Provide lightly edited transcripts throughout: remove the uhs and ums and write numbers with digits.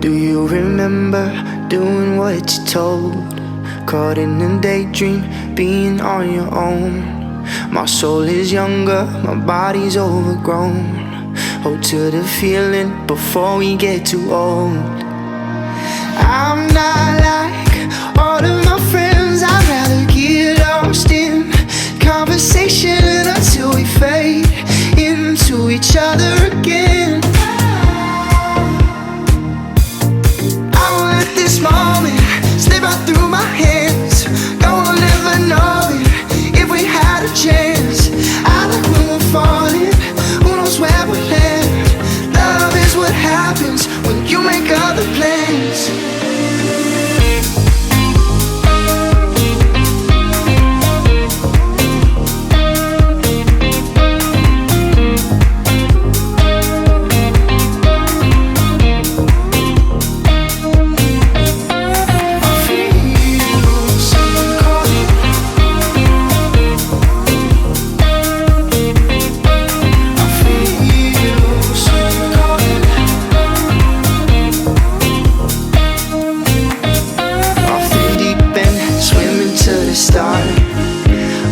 Do you remember doing what you told? Caught in a daydream, being on your own. My soul is younger, my body's overgrown. Hold to the feeling before we get too old. I'm not like all of my friends, I'd rather get lost in conversation until we fade into each other again. I won't let this moment slip right through my hands. No one will ever know it if we had a chance. I like when we're falling, who knows where we'll land. Love is what happens when you make other plans.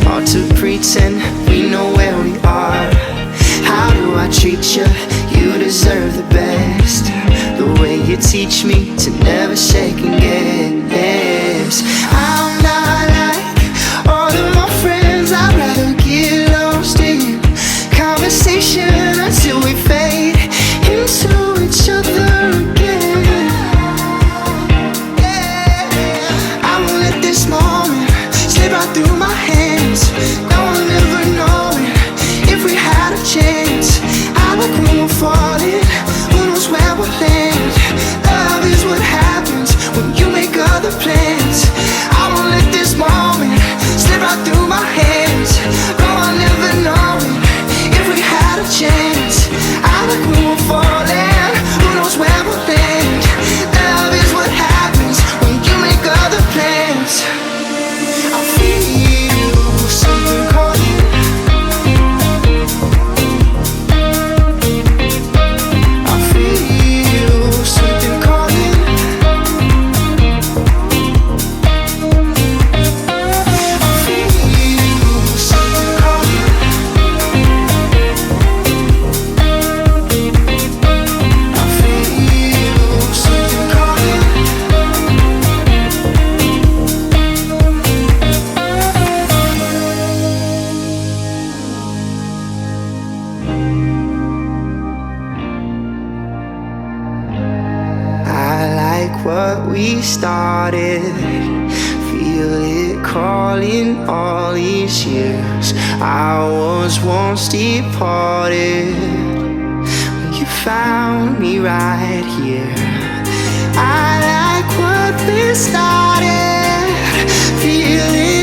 Hard to pretend we know where we are. How do I treat you? You deserve the best. The way you teach me to never second guess. I'm not like all of my friends, I'd rather get lost in conversation until we fade into each other again. I won't let this moment slip right through my hands. No one will ever know it if we had a chance. I like when we're falling, who knows where we'll land. Love is what happens when you make other plans. I won't let this moment slip right through my hands. No one will ever know it if we had a chance. I like when we're falling, who knows where we'll land. Love is what happens when you make other plans. I feel something calling. I feel something calling. I feel something calling. I feel something calling. I like what we started. Feel it crawling all these years. I was once departed when you found me right here. I like what we started. Feel it